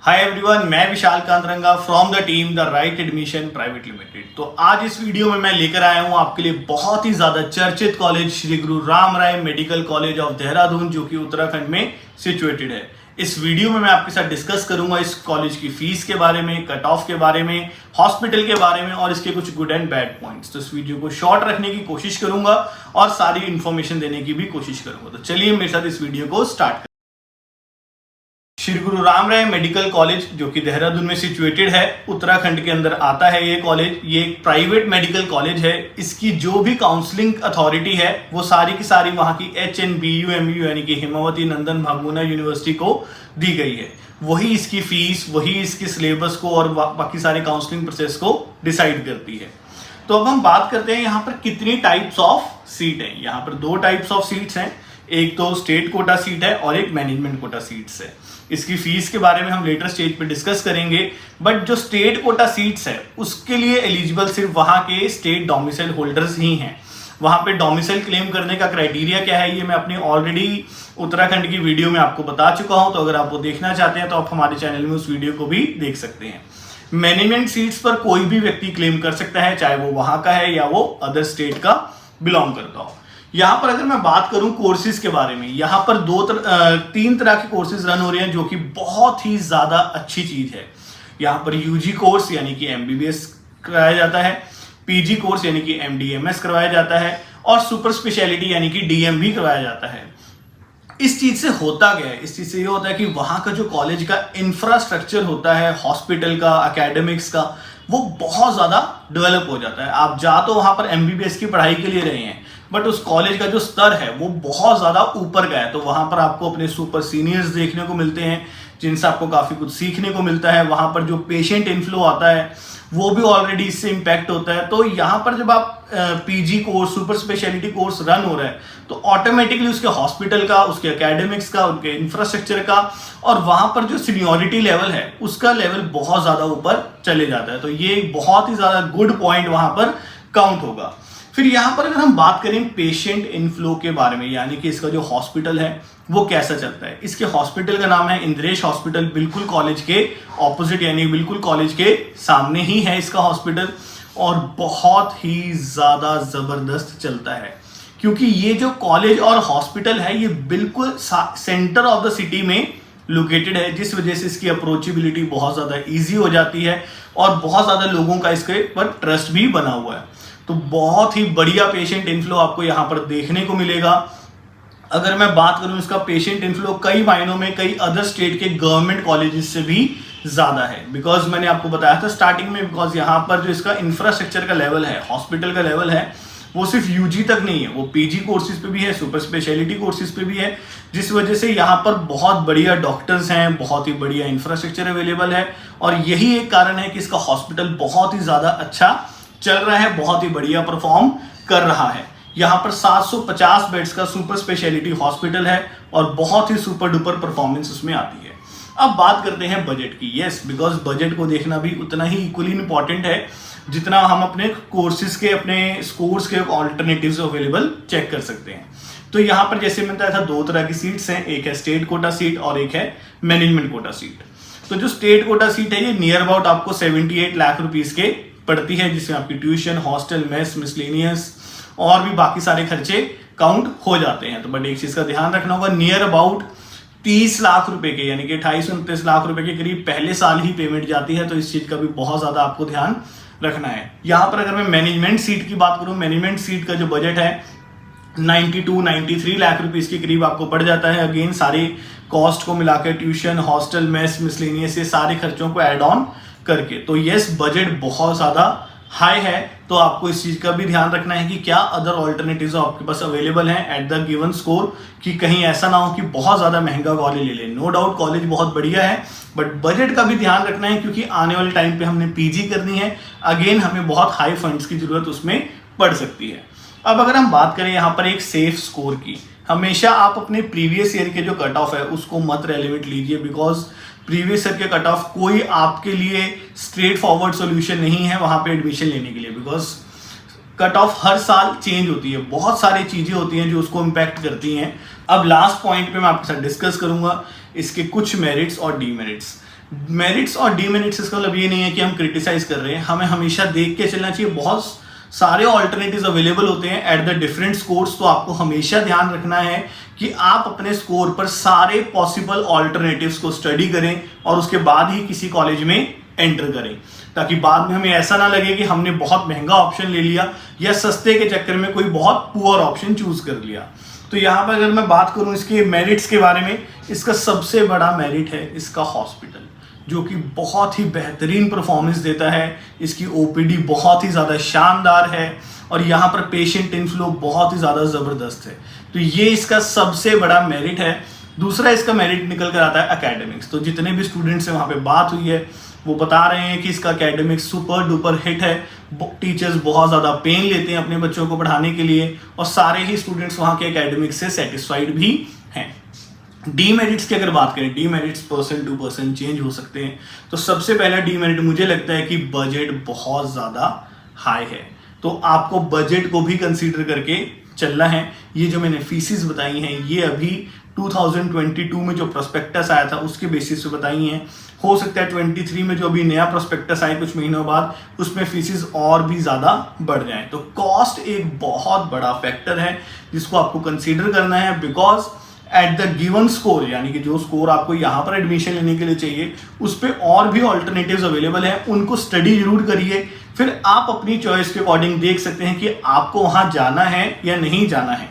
हाय everyone, मैं Vishal Kantaranga from the team the right admission private limited. तो आज इस वीडियो में मैं लेकर आया हूं आपके लिए बहुत ही ज्यादा चर्चित college Shri Guru Ram Rai medical college of Dehradun, जो कि उत्तराखंड में सिचुएटेड है। इस वीडियो में मैं आपके साथ डिस्कस करूंगा इस कॉलेज की फीस के बारे में, कट ऑफ के बारे में, हॉस्पिटल के बारे में और इसके कुछ गुड एंड बैड पॉइंट्स। तो इस वीडियो को शॉर्ट रखने की कोशिश करूंगा और सारी इंफॉर्मेशन देने की भी कोशिश करूंगा। तो चलिए मेरे साथ इस वीडियो को स्टार्ट। श्री गुरु राम राय मेडिकल कॉलेज जो कि देहरादून में सिचुएटेड है, उत्तराखंड के अंदर आता है ये कॉलेज। ये एक प्राइवेट मेडिकल कॉलेज है। इसकी जो भी काउंसलिंग अथॉरिटी है वो सारी की सारी वहां की HNBU यानी कि हिमावती नंदन भागोना यूनिवर्सिटी को दी गई है। वही इसकी फीस, वही इसके सिलेबस को और बाकी सारे काउंसलिंग प्रोसेस को डिसाइड करती है। तो अब हम बात करते हैं यहाँ पर कितनी टाइप्स ऑफ सीट है। यहाँ पर दो टाइप्स ऑफ सीट्स हैं, एक तो स्टेट कोटा सीट है और एक मैनेजमेंट कोटा सीट्स है। इसकी फीस के बारे में हम लेटर स्टेज पे डिस्कस करेंगे, बट जो स्टेट कोटा सीट्स है उसके लिए एलिजिबल सिर्फ वहां के स्टेट डोमिसाइल होल्डर्स ही हैं। वहां पे डोमिसाइल क्लेम करने का क्राइटेरिया क्या है ये मैं अपनी ऑलरेडी उत्तराखंड की वीडियो में आपको बता चुका हूं। तो अगर आप वो देखना चाहते हैं तो आप हमारे चैनल में उस वीडियो को भी देख सकते हैं। मैनेजमेंट सीट्स पर कोई भी व्यक्ति क्लेम कर सकता है, चाहे वो वहां का है या वो अदर स्टेट का बिलोंग करता हो। यहाँ पर अगर मैं बात करूं कोर्सेज के बारे में, यहाँ पर तीन तरह के कोर्सेज रन हो रहे हैं जो कि बहुत ही ज्यादा अच्छी चीज है। यहाँ पर यूजी कोर्स यानी कि MBBS कराया जाता है, पीजी कोर्स यानी कि MDMS करवाया जाता है और सुपर स्पेशलिटी यानी कि DM भी करवाया जाता है। इस चीज से होता क्या है? इस चीज से ये होता है कि वहां का जो कॉलेज का इंफ्रास्ट्रक्चर होता है, हॉस्पिटल का, एकेडमिक्स का, वो बहुत ज्यादा डेवलप हो जाता है। आप जा तो वहां पर MBBS की पढ़ाई के लिए रहे हैं, बट उस कॉलेज का जो स्तर है वो बहुत ज्यादा ऊपर का है। तो वहां पर आपको अपने सुपर सीनियर्स देखने को मिलते हैं जिनसे आपको काफी कुछ सीखने को मिलता है। वहां पर जो पेशेंट इनफ्लो आता है वो भी ऑलरेडी इससे इम्पैक्ट होता है। तो यहाँ पर जब आप PG course, super speciality course run हो रहा है तो ऑटोमेटिकली उसके हॉस्पिटल का, उसके एकेडमिक्स का, उनके इंफ्रास्ट्रक्चर का और वहां पर जो सीनियोरिटी लेवल है उसका लेवल बहुत ज्यादा ऊपर चले जाता है। तो ये एक बहुत ही ज्यादा गुड पॉइंट वहां पर काउंट होगा। फिर यहाँ पर अगर हम बात करें पेशेंट इनफ्लो के बारे में, यानी कि इसका जो हॉस्पिटल है वो कैसा चलता है। इसके हॉस्पिटल का नाम है इंद्रेश हॉस्पिटल, बिल्कुल कॉलेज के ऑपोजिट यानी बिल्कुल कॉलेज के सामने ही है इसका हॉस्पिटल और बहुत ही ज्यादा जबरदस्त चलता है क्योंकि ये जो कॉलेज और हॉस्पिटल है ये बिल्कुल सेंटर ऑफ द सिटी में लोकेटेड है, जिस वजह से इसकी अप्रोचेबिलिटी बहुत ज्यादा इजी हो जाती है और बहुत ज्यादा लोगों का इसके पर ट्रस्ट भी बना हुआ है। तो बहुत ही बढ़िया पेशेंट इनफ्लो आपको यहाँ पर देखने को मिलेगा। अगर मैं बात करूं इसका पेशेंट इनफ्लो कई मायनों में कई अदर स्टेट के गवर्नमेंट कॉलेजेस से भी ज्यादा है। बिकॉज मैंने आपको बताया था स्टार्टिंग में, बिकॉज यहाँ पर जो इसका इंफ्रास्ट्रक्चर का लेवल है, हॉस्पिटल का लेवल है, वो सिर्फ UG तक नहीं है, वो PG कोर्सेज पे भी है, सुपर स्पेशलिटी कोर्सेज पे भी है, जिस वजह से यहाँ पर बहुत बढ़िया डॉक्टर्स हैं, बहुत ही बढ़िया इंफ्रास्ट्रक्चर अवेलेबल है और यही एक कारण है कि इसका हॉस्पिटल बहुत ही ज्यादा अच्छा चल रहा है, बहुत ही बढ़िया परफॉर्म कर रहा है। यहाँ पर 750 बेड्स का सुपर स्पेशलिटी हॉस्पिटल है और बहुत ही सुपर डुपर परफॉर्मेंस उसमें आती है। अब बात करते हैं बजट की। यस, बिकॉज बजट को देखना भी उतना ही इक्वली इंपॉर्टेंट है जितना हम अपने कोर्सेज के, अपने स्कोर्स के ऑल्टरनेटिव्स अवेलेबल चेक कर सकते हैं। तो यहाँ पर जैसे मैंने बताया था दो तरह की सीट्स हैं, एक है स्टेट कोटा सीट और एक है मैनेजमेंट कोटा सीट। तो जो स्टेट कोटा सीट है ये नियर अबाउट आपको 78 लाख रुपीज के पड़ती है, जिसमें आपकी ट्यूशन, हॉस्टल, मेस, मिसलेनियस और भी बाकी सारे खर्चे काउंट हो जाते हैं। तो बट एक चीज का ध्यान रखना होगा, नियर अबाउट 30 लाख रुपए के यानी कि 28-29 लाख रुपए के करीब पहले साल ही पेमेंट जाती है। तो इस चीज का भी बहुत ज्यादा आपको ध्यान रखना है। यहाँ पर अगर मैं मैनेजमेंट सीट की बात करूं, मैनेजमेंट सीट का जो बजट है 92-93 लाख रुपीज के करीब आपको पड़ जाता है। अगेन सारे कॉस्ट को मिलाकर, ट्यूशन, हॉस्टल, मेस, मिसलेनियस, ये सारे खर्चों को एड ऑन करके। तो यस, बजट बहुत ज्यादा हाई है। तो आपको इस चीज का भी ध्यान रखना है कि क्या अदर ऑल्टरनेटिव्स आपके पास अवेलेबल हैं एट द गिवन स्कोर, कि कहीं ऐसा ना हो कि बहुत ज्यादा महंगा कॉलेज ले लें। नो डाउट कॉलेज बहुत बढ़िया है, बट बजट का भी ध्यान रखना है क्योंकि आने वाले टाइम पे हमने PG करनी है। अगेन हमें बहुत हाई फंड्स की जरूरत उसमें पड़ सकती है। अब अगर हम बात करें यहाँ पर एक सेफ स्कोर की, हमेशा आप अपने प्रीवियस ईयर के जो कट ऑफ है उसको मत रेलिवेंट लीजिए, बिकॉज प्रीवियस ईयर के कट ऑफ कोई आपके लिए स्ट्रेट फॉरवर्ड सोल्यूशन नहीं है वहां पे एडमिशन लेने के लिए। बिकॉज कट ऑफ हर साल चेंज होती है, बहुत सारी चीजें होती हैं जो उसको इम्पैक्ट करती हैं। अब लास्ट पॉइंट पे मैं आपके साथ डिस्कस करूंगा इसके कुछ मेरिट्स और डीमेरिट्स। मेरिट्स और डीमेरिट्स इसका मतलब ये नहीं है कि हम क्रिटिसाइज कर रहे हैं, हमें हमेशा देख के चलना चाहिए। बहुत सारे ऑल्टरनेटिव्स अवेलेबल होते हैं एट द डिफरेंट स्कोर्स, तो आपको हमेशा ध्यान रखना है कि आप अपने स्कोर पर सारे पॉसिबल ऑल्टरनेटिव्स को स्टडी करें और उसके बाद ही किसी कॉलेज में एंटर करें, ताकि बाद में हमें ऐसा ना लगे कि हमने बहुत महंगा ऑप्शन ले लिया या सस्ते के चक्कर में कोई बहुत पुअर ऑप्शन चूज कर लिया। तो यहाँ पर अगर मैं बात करूँ इसके मेरिट्स के बारे में, इसका सबसे बड़ा मेरिट है इसका हॉस्पिटल, जो कि बहुत ही बेहतरीन परफॉर्मेंस देता है। इसकी ओपीडी बहुत ही ज़्यादा शानदार है और यहाँ पर पेशेंट इनफ्लो बहुत ही ज़्यादा ज़बरदस्त है। तो ये इसका सबसे बड़ा मेरिट है। दूसरा इसका मेरिट निकल कर आता है एकेडमिक्स। तो जितने भी स्टूडेंट्स से वहाँ पे बात हुई है वो बता रहे हैं कि इसका एकेडमिक्स सुपर डुपर हिट है। टीचर्स बहुत ज़्यादा पेन लेते हैं अपने बच्चों को पढ़ाने के लिए और सारे ही स्टूडेंट्स वहाँ के एकेडमिक्स से सेटिस्फाइड भी हैं। डीमेरिट्स की अगर बात करें, demerits person to person change हो सकते हैं। तो सबसे पहला डीमेरिट मुझे लगता है कि बजट बहुत ज़्यादा हाई है, तो आपको बजट को भी कंसीडर करके चलना है। ये जो मैंने फीसिस बताई हैं ये अभी 2022 में जो प्रोस्पेक्टस आया था उसके बेसिस पे बताई हैं। हो सकता है 23 में जो अभी नया प्रोस्पेक्टस आए कुछ महीनों बाद उसमें फीसिस और भी ज़्यादा बढ़ जाए। तो कॉस्ट एक बहुत बड़ा फैक्टर है जिसको आपको कंसीडर करना है, because at the given score, यानी कि जो स्कोर आपको यहाँ पर एडमिशन लेने के लिए चाहिए उस पर और भी ऑल्टरनेटिव्स अवेलेबल हैं, उनको स्टडी जरूर करिए। फिर आप अपनी चॉइस के अकॉर्डिंग देख सकते हैं कि आपको वहाँ जाना है या नहीं जाना है।